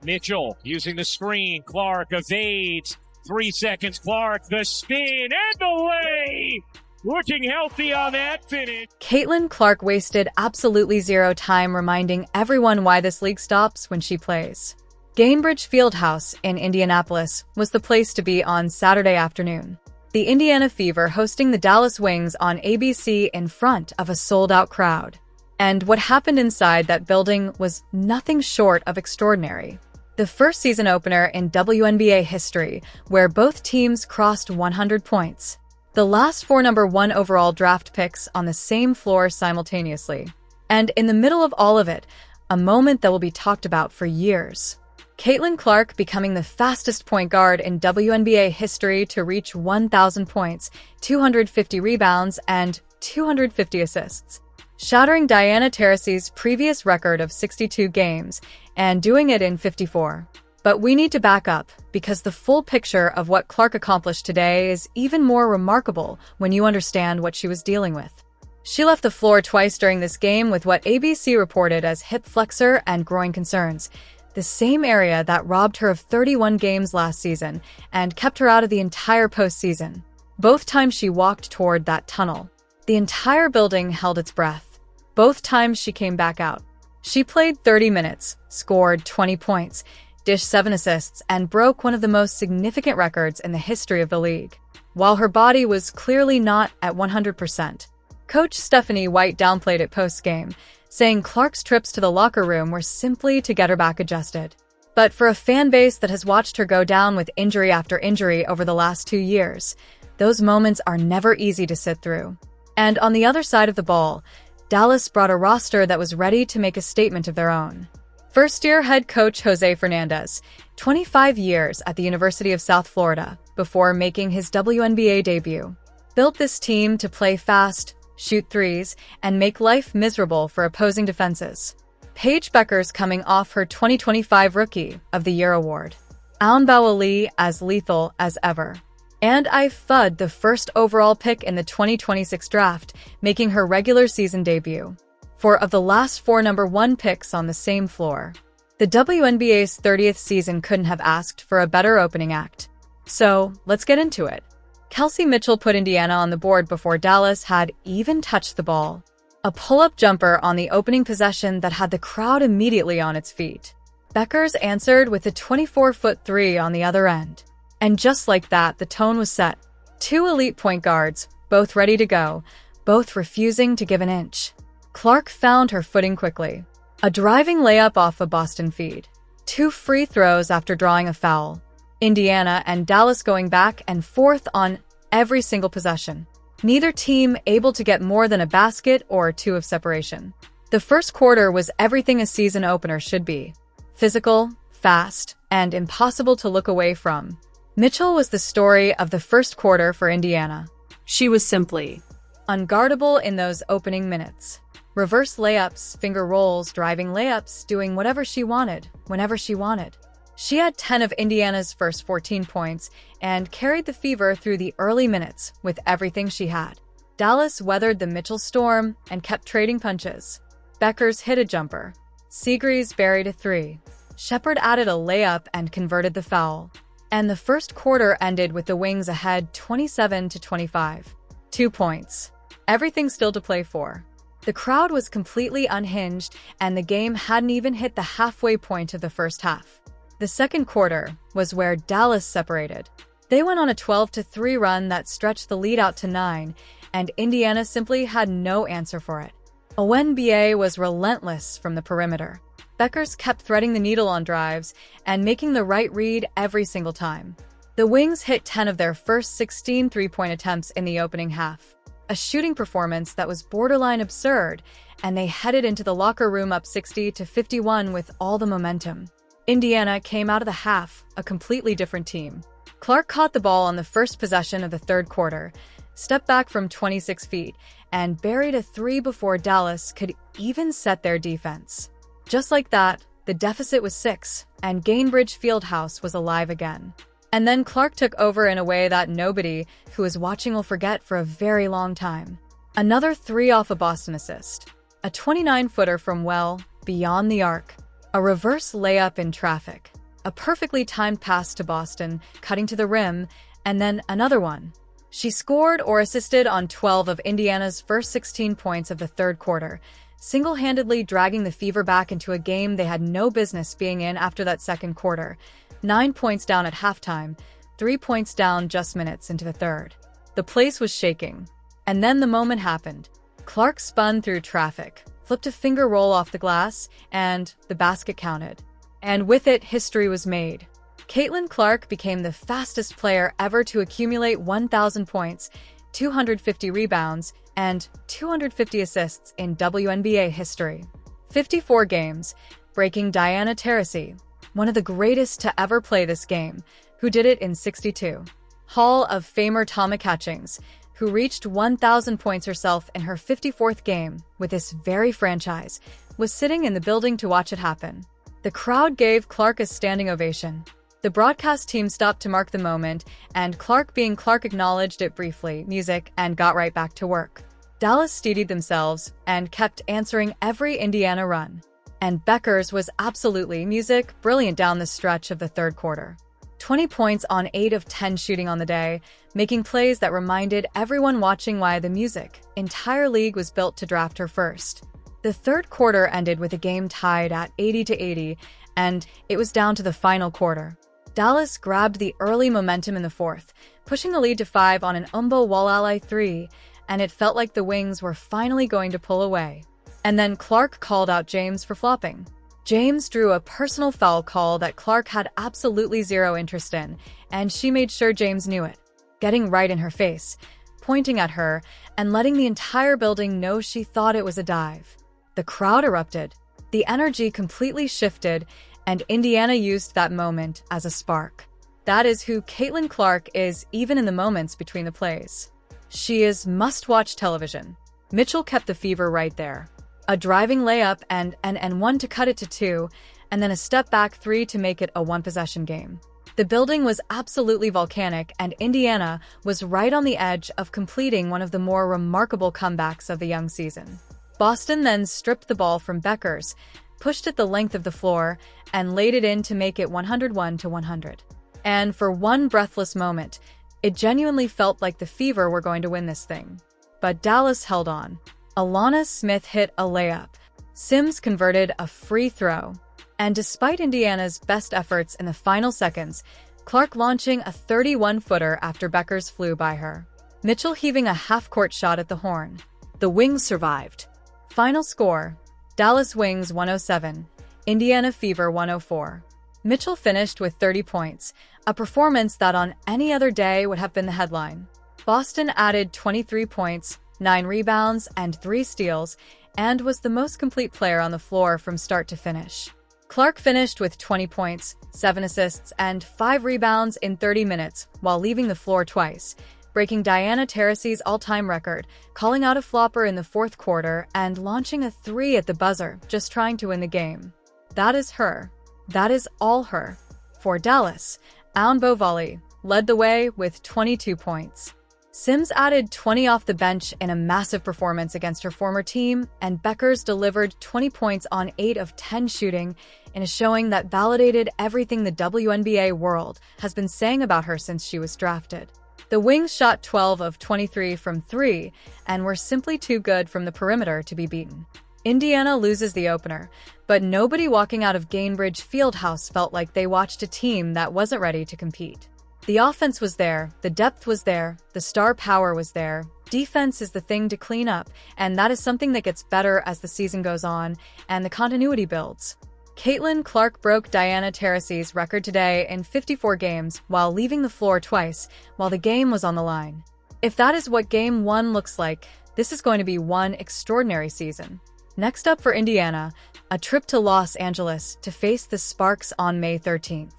Mitchell using the screen. Clark evades. 3 seconds. Clark, the spin and the lay. Looking healthy on that finish. Caitlin Clark wasted absolutely zero time reminding everyone why this league stops when she plays. Gainbridge Fieldhouse in Indianapolis was the place to be on Saturday afternoon. The Indiana Fever hosting the Dallas Wings on ABC in front of a sold-out crowd. And what happened inside that building was nothing short of extraordinary. The first season opener in WNBA history, where both teams crossed 100 points. The last 4 number 1 overall draft picks on the same floor simultaneously. And in the middle of all of it, a moment that will be talked about for years. Caitlin Clark becoming the fastest point guard in WNBA history to reach 1,000 points, 250 rebounds, and 250 assists. Shattering Diana Taurasi's previous record of 62 games, and doing it in 54. But we need to back up, because the full picture of what Clark accomplished today is even more remarkable when you understand what she was dealing with. She left the floor twice during this game with what ABC reported as hip flexor and groin concerns, the same area that robbed her of 31 games last season and kept her out of the entire postseason. Both times she walked toward that tunnel. The entire building held its breath. Both times she came back out. She played 30 minutes, scored 20 points, dished 7 assists, and broke one of the most significant records in the history of the league. While her body was clearly not at 100%, Coach Stephanie White downplayed it post-game, saying Clark's trips to the locker room were simply to get her back adjusted. But for a fan base that has watched her go down with injury after injury over the last 2 years, those moments are never easy to sit through. And on the other side of the ball, Dallas brought a roster that was ready to make a statement of their own. First-year head coach Jose Fernandez, 25 years at the University of South Florida before making his WNBA debut, built this team to play fast, shoot threes, and make life miserable for opposing defenses. Paige Bueckers coming off her 2025 Rookie of the Year award. Aunbao Ali as lethal as ever. And Fudd, the first overall pick in the 2026 draft, making her regular season debut. 4 of the last 4 number 1 picks on the same floor. The WNBA's 30th season couldn't have asked for a better opening act. So, let's get into it. Kelsey Mitchell put Indiana on the board before Dallas had even touched the ball. A pull-up jumper on the opening possession that had the crowd immediately on its feet. Bueckers answered with a 24-foot 3 on the other end. And just like that, the tone was set. 2 elite point guards, both ready to go, both refusing to give an inch. Clark found her footing quickly. A driving layup off a Boston feed. 2 free throws after drawing a foul. Indiana and Dallas going back and forth on every single possession. Neither team able to get more than a basket or 2 of separation. The first quarter was everything a season opener should be. Physical, fast, and impossible to look away from. Mitchell was the story of the first quarter for Indiana. She was simply unguardable in those opening minutes. Reverse layups, finger rolls, driving layups, doing whatever she wanted, whenever she wanted. She had 10 of Indiana's first 14 points and carried the Fever through the early minutes with everything she had. Dallas weathered the Mitchell storm and kept trading punches. Bueckers hit a jumper. Seagreaves buried a 3. Shepard added a layup and converted the foul. And the first quarter ended with the Wings ahead 27-25. 2 points. Everything still to play for. The crowd was completely unhinged, and the game hadn't even hit the halfway point of the first half. The second quarter was where Dallas separated. They went on a 12-3 run that stretched the lead out to 9, and Indiana simply had no answer for it. WNBA was relentless from the perimeter. Bueckers kept threading the needle on drives and making the right read every single time. The Wings hit 10 of their first 16 three-point attempts in the opening half. A shooting performance that was borderline absurd, and they headed into the locker room up 60-51 with all the momentum. Indiana came out of the half a completely different team. Clark caught the ball on the first possession of the third quarter, stepped back from 26 feet, and buried a 3 before Dallas could even set their defense. Just like that, the deficit was 6, and Gainbridge Fieldhouse was alive again. And then Clark took over in a way that nobody who was watching will forget for a very long time. Another 3 off a Boston assist. A 29-footer from, well, beyond the arc. A reverse layup in traffic. A perfectly timed pass to Boston, cutting to the rim, and then another one. She scored or assisted on 12 of Indiana's first 16 points of the third quarter, single-handedly dragging the Fever back into a game they had no business being in after that second quarter. 9 points down at halftime, 3 points down just minutes into the third. The place was shaking. And then the moment happened. Clark spun through traffic, flipped a finger roll off the glass, and the basket counted. And with it, history was made. Caitlin Clark became the fastest player ever to accumulate 1,000 points, 250 rebounds, and 250 assists in WNBA history. 54 games, breaking Diana Taurasi, one of the greatest to ever play this game, who did it in 62. Hall of Famer Tama Catchings, who reached 1,000 points herself in her 54th game with this very franchise, was sitting in the building to watch it happen. The crowd gave Clark a standing ovation. The broadcast team stopped to mark the moment, and Clark being Clark acknowledged it briefly, music, and got right back to work. Dallas steadied themselves and kept answering every Indiana run. And Beckers was absolutely music, brilliant down the stretch of the third quarter. 20 points on 8 of 10 shooting on the day, making plays that reminded everyone watching why the music entire league was built to draft her first. The third quarter ended with a game tied at 80-80, and it was down to the final quarter. Dallas grabbed the early momentum in the fourth, pushing the lead to 5 on an Umbo Walala 3, and it felt like the Wings were finally going to pull away. And then Clark called out James for flopping. James drew a personal foul call that Clark had absolutely zero interest in, and she made sure James knew it, getting right in her face, pointing at her, and letting the entire building know she thought it was a dive. The crowd erupted. The energy completely shifted, and Indiana used that moment as a spark. That is who Caitlin Clark is, even in the moments between the plays. She is must-watch television. Mitchell kept the Fever right there. A driving layup and one to cut it to 2, and then a step-back 3 to make it a one-possession game. The building was absolutely volcanic, and Indiana was right on the edge of completing one of the more remarkable comebacks of the young season. Boston then stripped the ball from Beckers, pushed it the length of the floor, and laid it in to make it 101-100. And for one breathless moment, it genuinely felt like the Fever were going to win this thing. But Dallas held on. Alana Smith hit a layup. Sims converted a free throw. And despite Indiana's best efforts in the final seconds, Clark launching a 31-footer after Beckers flew by her. Mitchell heaving a half-court shot at the horn. The Wings survived. Final score, Dallas Wings 107, Indiana Fever 104. Mitchell finished with 30 points, a performance that on any other day would have been the headline. Boston added 23 points, 9 rebounds, and 3 steals, and was the most complete player on the floor from start to finish. Clark finished with 20 points, 7 assists, and 5 rebounds in 30 minutes, while leaving the floor twice, breaking Diana Taurasi's all-time record, calling out a flopper in the fourth quarter, and launching a 3 at the buzzer, just trying to win the game. That is her. That is all her. For Dallas, Aun Bovali led the way with 22 points. Sims added 20 off the bench in a massive performance against her former team, and Beckers delivered 20 points on 8 of 10 shooting in a showing that validated everything the WNBA world has been saying about her since she was drafted. The Wings shot 12 of 23 from 3 and were simply too good from the perimeter to be beaten. Indiana loses the opener, but nobody walking out of Gainbridge Fieldhouse felt like they watched a team that wasn't ready to compete. The offense was there, the depth was there, the star power was there. Defense is the thing to clean up, and that is something that gets better as the season goes on and the continuity builds. Caitlin Clark broke Diana Taurasi's record today in 54 games while leaving the floor twice while the game was on the line. If that is what Game 1 looks like, this is going to be one extraordinary season. Next up for Indiana, a trip to Los Angeles to face the Sparks on May 13th.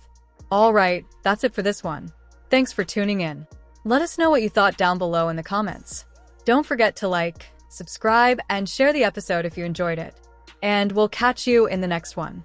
All right, that's it for this one. Thanks for tuning in. Let us know what you thought down below in the comments. Don't forget to like, subscribe, and share the episode if you enjoyed it. And we'll catch you in the next one.